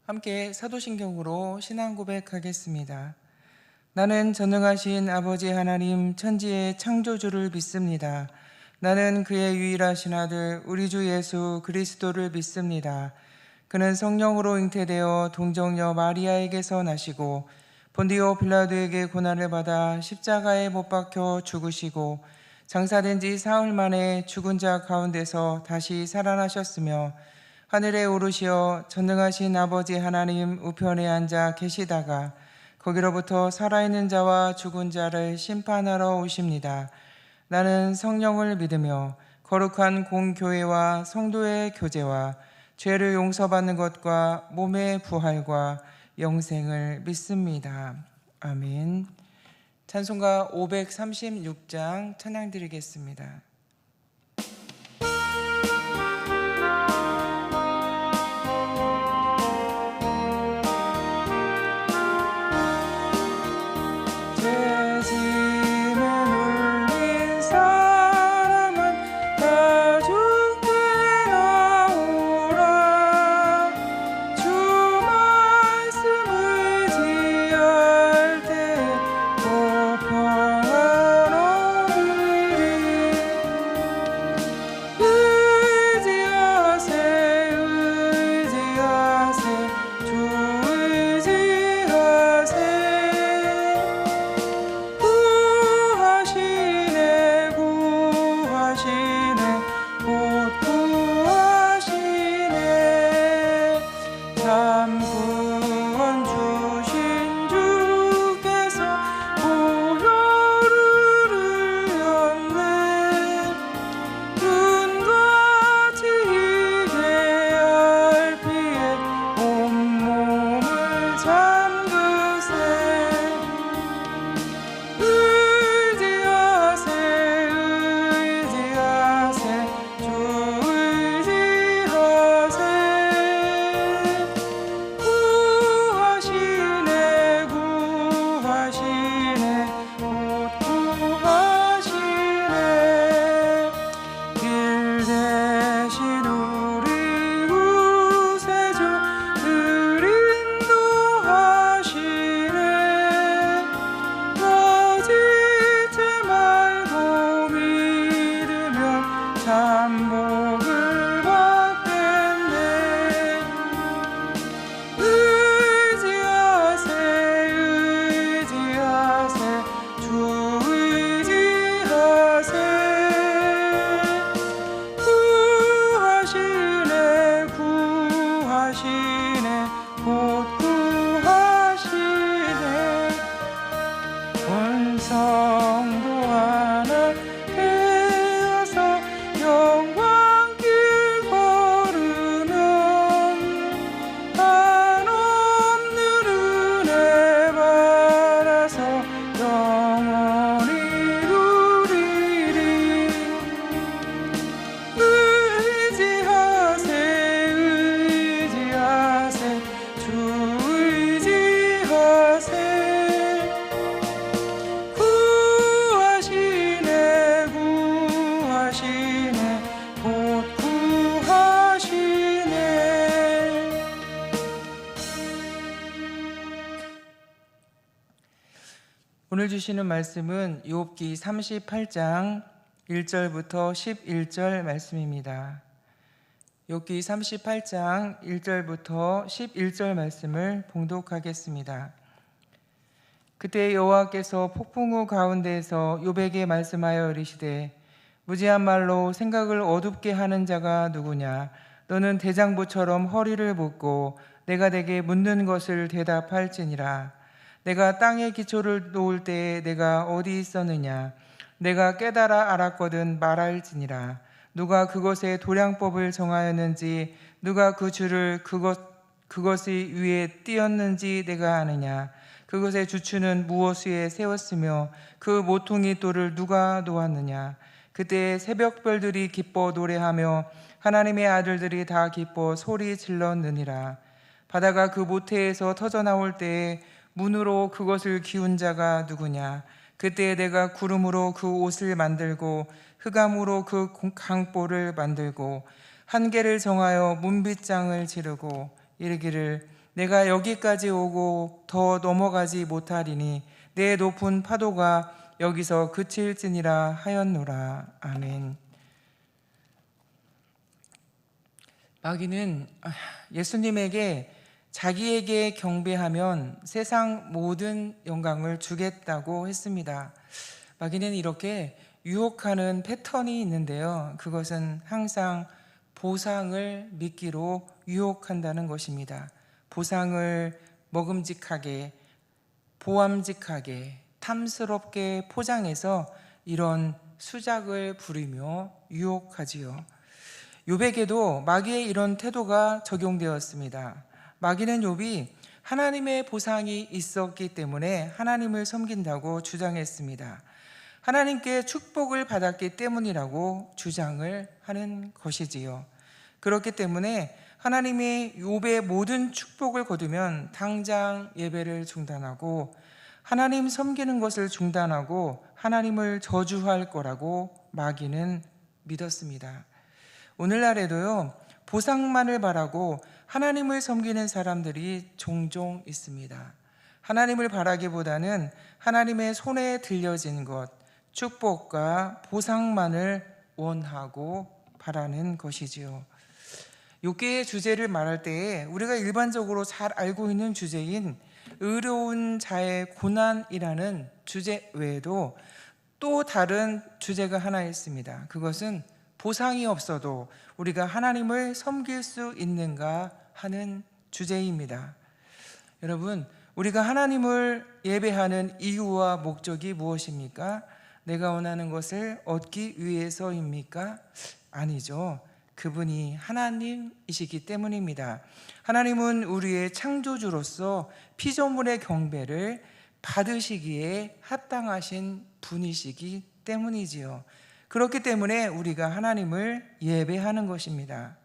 함께 사도신경으로 신앙 고백하겠습니다. 나는 전능하신 아버지 하나님 천지의 창조주를 믿습니다. 나는 그의 유일하신 아들 우리 주 예수 그리스도를 믿습니다. 그는 성령으로 잉태되어 동정녀 마리아에게서 나시고 본디오 빌라도에게 고난을 받아 십자가에 못 박혀 죽으시고 장사된 지 사흘 만에 죽은 자 가운데서 다시 살아나셨으며 하늘에 오르시어 전능하신 아버지 하나님 우편에 앉아 계시다가 거기로부터 살아있는 자와 죽은 자를 심판하러 오십니다. 나는 성령을 믿으며 거룩한 공교회와 성도의 교제와 죄를 용서받는 것과 몸의 부활과 영생을 믿습니다. 아멘. 찬송가 536장 찬양 드리겠습니다. 오늘 주시는 말씀은 욥기 38장 1절부터 11절 말씀입니다. 욥기 38장 1절부터 11절 말씀을 봉독하겠습니다. 그때 여호와께서 폭풍우 가운데에서 욥에게 말씀하여 이르시되 무지한 말로 생각을 어둡게 하는 자가 누구냐? 너는 대장부처럼 허리를 붓고 내가 내게 묻는 것을 대답할지니라. 내가 땅의 기초를 놓을 때에 내가 어디 있었느냐? 내가 깨달아 알았거든 말할지니라. 누가 그것의 도량법을 정하였는지 누가 그 줄을 그것이 위에 띄었는지 내가 아느냐? 그것의 주추는 무엇 위에 세웠으며 그 모퉁이 돌을 누가 놓았느냐? 그때 새벽별들이 기뻐 노래하며 하나님의 아들들이 다 기뻐 소리 질렀느니라. 바다가 그 모태에서 터져나올 때에 문으로 그것을 기운 자가 누구냐? 그때 내가 구름으로 그 옷을 만들고 흑암으로 그 강보를 만들고 한계를 정하여 문빗장을 지르고 이르기를 내가 여기까지 오고 더 넘어가지 못하리니 내 높은 파도가 여기서 그칠지니라 하였노라. 아멘. 마귀는 예수님에게 자기에게 경배하면 세상 모든 영광을 주겠다고 했습니다. 마귀는 이렇게 유혹하는 패턴이 있는데요. 그것은 항상 보상을 미끼로 유혹한다는 것입니다. 보상을 먹음직하게, 보암직하게, 탐스럽게 포장해서 이런 수작을 부리며 유혹하지요. 욥에게도 마귀의 이런 태도가 적용되었습니다. 마귀는 욥이 하나님의 보상이 있었기 때문에 하나님을 섬긴다고 주장했습니다. 하나님께 축복을 받았기 때문이라고 주장을 하는 것이지요. 그렇기 때문에 하나님이 욥의 모든 축복을 거두면 당장 예배를 중단하고 하나님 섬기는 것을 중단하고 하나님을 저주할 거라고 마귀는 믿었습니다. 오늘날에도요, 보상만을 바라고 하나님을 섬기는 사람들이 종종 있습니다. 하나님을 바라기보다는 하나님의 손에 들려진 것, 축복과 보상만을 원하고 바라는 것이지요. 욥기의 주제를 말할 때에 우리가 일반적으로 잘 알고 있는 주제인 의로운 자의 고난이라는 주제 외에도 또 다른 주제가 하나 있습니다. 그것은 보상이 없어도 우리가 하나님을 섬길 수 있는가 하는 주제입니다. 여러분, 우리가 하나님을 예배하는 이유와 목적이 무엇입니까? 내가 원하는 것을 얻기 위해서입니까? 아니죠. 그분이 하나님이시기 때문입니다. 하나님은 우리의 창조주로서 피조물의 경배를 받으시기에 합당하신 분이시기 때문이지요. 그렇기 때문에 우리가 하나님을 예배하는 것입니다.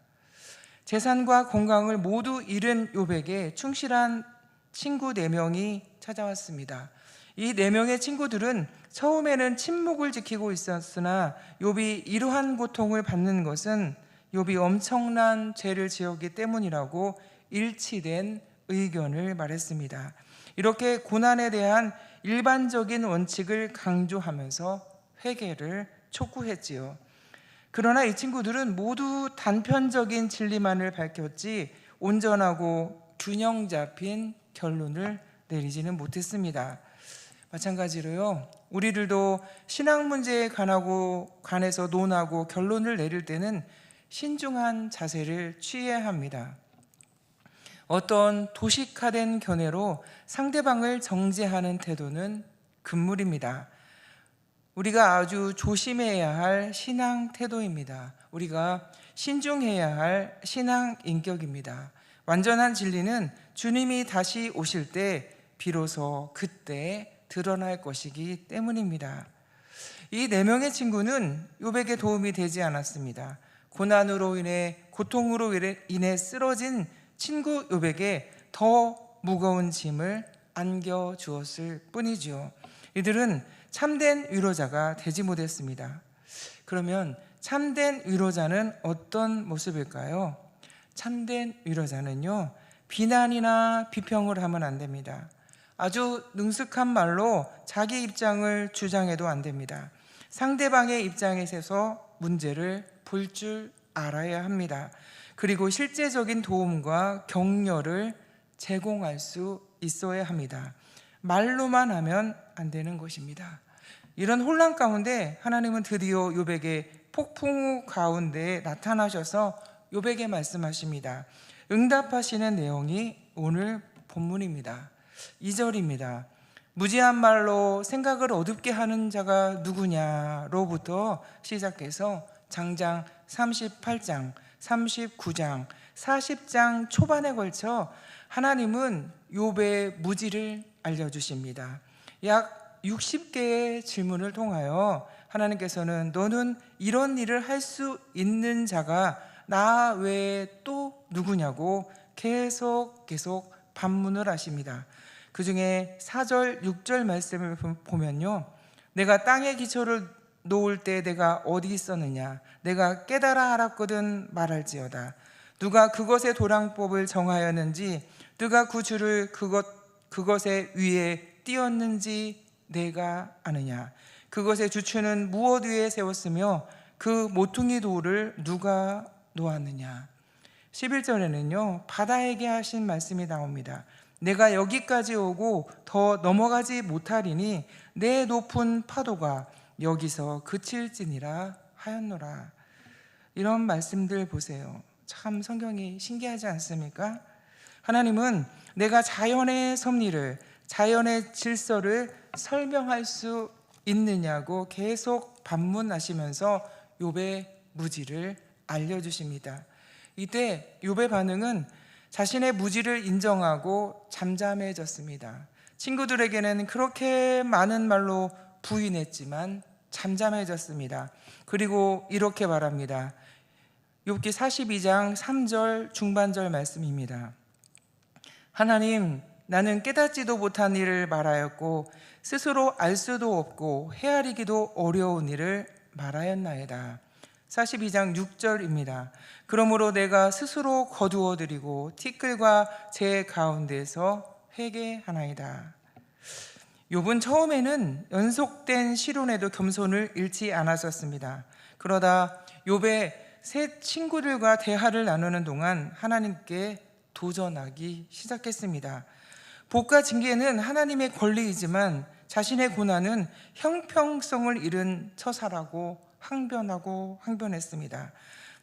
재산과 건강을 모두 잃은 욥에게 충실한 친구 4명이 찾아왔습니다. 이 4명의 친구들은 처음에는 침묵을 지키고 있었으나 욥이 이러한 고통을 받는 것은 욥이 엄청난 죄를 지었기 때문이라고 일치된 의견을 말했습니다. 이렇게 고난에 대한 일반적인 원칙을 강조하면서 회개를 촉구했지요. 그러나 이 친구들은 모두 단편적인 진리만을 밝혔지 온전하고 균형 잡힌 결론을 내리지는 못했습니다. 마찬가지로요, 우리들도 신앙 문제에 관해서 논하고 결론을 내릴 때는 신중한 자세를 취해야 합니다. 어떤 도식화된 견해로 상대방을 정죄하는 태도는 금물입니다. 우리가 아주 조심해야 할 신앙 태도입니다. 우리가 신중해야 할 신앙 인격입니다. 완전한 진리는 주님이 다시 오실 때 비로소 그때 드러날 것이기 때문입니다. 이 4명의 친구는 욥에게 도움이 되지 않았습니다. 고난으로 인해, 고통으로 인해 쓰러진 친구 욥에게 더 무거운 짐을 안겨주었을 뿐이죠. 이들은 참된 위로자가 되지 못했습니다. 그러면 참된 위로자는 어떤 모습일까요? 참된 위로자는요, 비난이나 비평을 하면 안 됩니다. 아주 능숙한 말로 자기 입장을 주장해도 안 됩니다. 상대방의 입장에 서서 문제를 볼 줄 알아야 합니다. 그리고 실제적인 도움과 격려를 제공할 수 있어야 합니다. 말로만 하면 안 되는 것입니다. 이런 혼란 가운데 하나님은 드디어 욥에게 폭풍 가운데 나타나셔서 욥에게 말씀하십니다. 응답하시는 내용이 오늘 본문입니다. 2절입니다. 무지한 말로 생각을 어둡게 하는 자가 누구냐로부터 시작해서 장장 38장, 39장, 40장 초반에 걸쳐 하나님은 욥의 무지를 알려주십니다. 약 60개의 질문을 통하여 하나님께서는 너는 이런 일을 할 수 있는 자가 나 외에 또 누구냐고 계속 반문을 하십니다. 그 중에 4절, 6절 말씀을 보면요, 내가 땅에 기초를 놓을 때 내가 어디 있었느냐, 내가 깨달아 알았거든 말할지어다. 누가 그것의 도량법을 정하였는지 뜨가 그 줄을 그것의 위에 띄었는지 내가 아느냐? 그것의 주추는 무엇 위에 세웠으며 그 모퉁이 돌을 누가 놓았느냐? 11절에는요 바다에게 하신 말씀이 나옵니다. 내가 여기까지 오고 더 넘어가지 못하리니 내 높은 파도가 여기서 그칠지니라 하였노라. 이런 말씀들 보세요. 참 성경이 신기하지 않습니까? 하나님은 내가 자연의 섭리를, 자연의 질서를 설명할 수 있느냐고 계속 반문하시면서 욥의 무지를 알려주십니다. 이때 욥의 반응은 자신의 무지를 인정하고 잠잠해졌습니다. 친구들에게는 그렇게 많은 말로 부인했지만 잠잠해졌습니다. 그리고 이렇게 말합니다. 욥기 42장 3절 중반절 말씀입니다. 하나님, 나는 깨닫지도 못한 일을 말하였고 스스로 알 수도 없고 헤아리기도 어려운 일을 말하였나이다. 42장 6절입니다. 그러므로 내가 스스로 거두어드리고 티끌과 제 가운데서 회개하나이다. 욥은 처음에는 연속된 시론에도 겸손을 잃지 않았었습니다. 그러다 욥의 새 친구들과 대화를 나누는 동안 하나님께 도전하기 시작했습니다. 복과 징계는 하나님의 권리이지만 자신의 고난은 형평성을 잃은 처사라고 항변했습니다.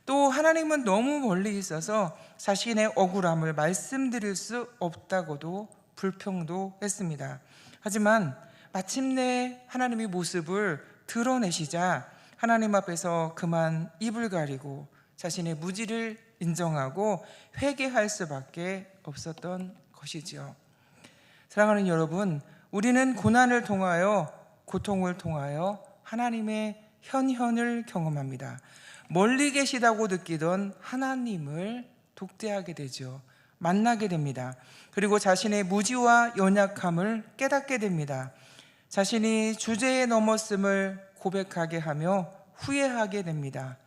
또 하나님은 너무 멀리 있어서 자신의 억울함을 말씀드릴 수 없다고도 불평도 했습니다. 하지만 마침내 하나님의 모습을 드러내시자 하나님 앞에서 그만 입을 가리고 자신의 무지를 인정하고 회개할 수밖에 없었던 것이지요. 사랑하는 여러분, 우리는 고난을 통하여, 고통을 통하여 하나님의 현현을 경험합니다. 멀리 계시다고 느끼던 하나님을 독대하게 되죠. 만나게 됩니다. 그리고 자신의 무지와 연약함을 깨닫게 됩니다. 자신이 주제에 넘었음을 고백하게 하며 후회하게 됩니다.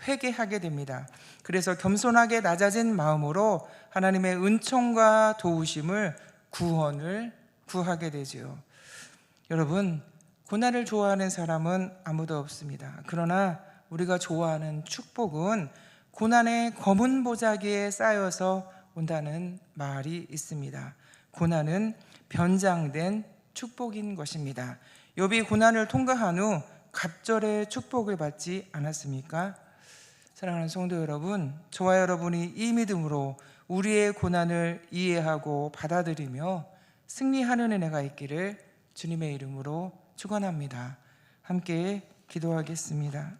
회개하게 됩니다. 그래서 겸손하게 낮아진 마음으로 하나님의 은총과 도우심을, 구원을 구하게 되죠. 여러분, 고난을 좋아하는 사람은 아무도 없습니다. 그러나 우리가 좋아하는 축복은 고난의 검은 보자기에 쌓여서 온다는 말이 있습니다. 고난은 변장된 축복인 것입니다. 욥이 고난을 통과한 후 갑절의 축복을 받지 않았습니까? 사랑하는 성도 여러분, 저와 여러분이 이 믿음으로 우리의 고난을 이해하고 받아들이며 승리하는 은혜가 있기를 주님의 이름으로 축원합니다. 함께 기도하겠습니다.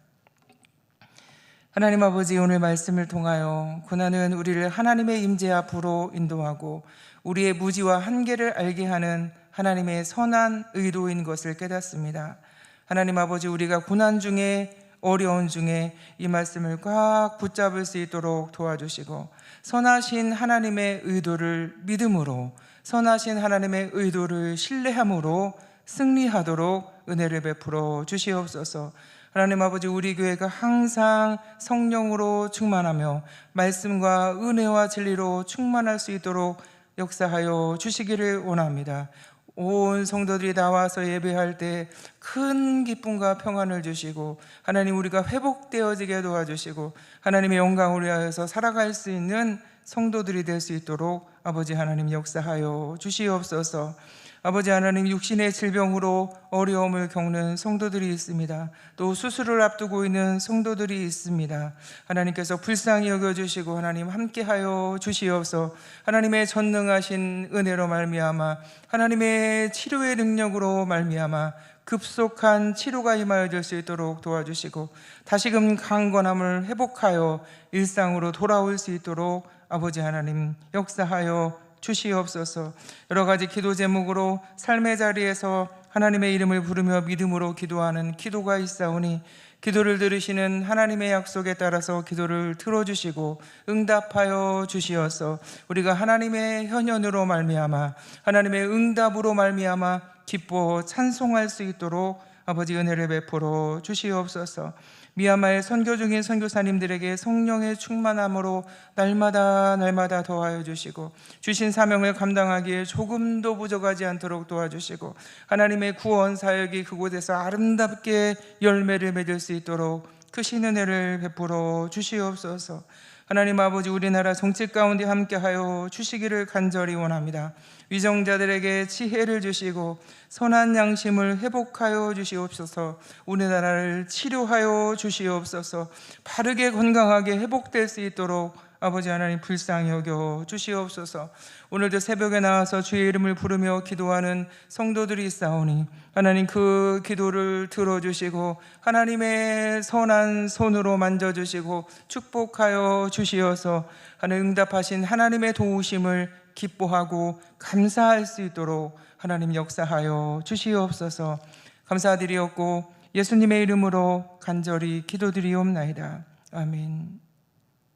하나님 아버지, 오늘 말씀을 통하여 고난은 우리를 하나님의 임재 앞으로 인도하고 우리의 무지와 한계를 알게 하는 하나님의 선한 의도인 것을 깨닫습니다. 하나님 아버지, 우리가 고난 중에, 어려운 중에 이 말씀을 꽉 붙잡을 수 있도록 도와주시고 선하신 하나님의 의도를 믿음으로, 선하신 하나님의 의도를 신뢰함으로 승리하도록 은혜를 베풀어 주시옵소서. 하나님 아버지, 우리 교회가 항상 성령으로 충만하며 말씀과 은혜와 진리로 충만할 수 있도록 역사하여 주시기를 원합니다. 온 성도들이 나와서 예배할 때 큰 기쁨과 평안을 주시고 하나님, 우리가 회복되어지게 도와주시고 하나님의 영광을 위하여서 살아갈 수 있는 성도들이 될 수 있도록 아버지 하나님 역사하여 주시옵소서. 아버지 하나님, 육신의 질병으로 어려움을 겪는 성도들이 있습니다. 또 수술을 앞두고 있는 성도들이 있습니다. 하나님께서 불쌍히 여겨주시고 하나님 함께하여 주시옵소서. 하나님의 전능하신 은혜로 말미암아, 하나님의 치료의 능력으로 말미암아 급속한 치료가 임하여질 수 있도록 도와주시고 다시금 강건함을 회복하여 일상으로 돌아올 수 있도록 아버지 하나님 역사하여 주시옵소서. 여러 가지 기도 제목으로 삶의 자리에서 하나님의 이름을 부르며 믿음으로 기도하는 기도가 있사오니 기도를 들으시는 하나님의 약속에 따라서 기도를 들어주시고 응답하여 주시어서 우리가 하나님의 현현으로 말미암아, 하나님의 응답으로 말미암아 기뻐 찬송할 수 있도록 아버지 은혜를 베풀어 주시옵소서. 미얀마의 선교 중인 선교사님들에게 성령의 충만함으로 날마다 더하여 주시고, 주신 사명을 감당하기에 조금도 부족하지 않도록 도와주시고, 하나님의 구원 사역이 그곳에서 아름답게 열매를 맺을 수 있도록 크신 은혜를 베풀어 주시옵소서. 하나님 아버지, 우리나라 정치 가운데 함께하여 주시기를 간절히 원합니다. 위정자들에게 지혜를 주시고 선한 양심을 회복하여 주시옵소서. 우리나라를 치료하여 주시옵소서. 바르게 건강하게 회복될 수 있도록 아버지 하나님 불쌍히 여겨 주시옵소서. 오늘도 새벽에 나와서 주의 이름을 부르며 기도하는 성도들이 있사오니 하나님 그 기도를 들어주시고 하나님의 선한 손으로 만져주시고 축복하여 주시어서 하나님 응답하신 하나님의 도우심을 기뻐하고 감사할 수 있도록 하나님 역사하여 주시옵소서. 감사드리옵고 예수님의 이름으로 간절히 기도드리옵나이다. 아멘.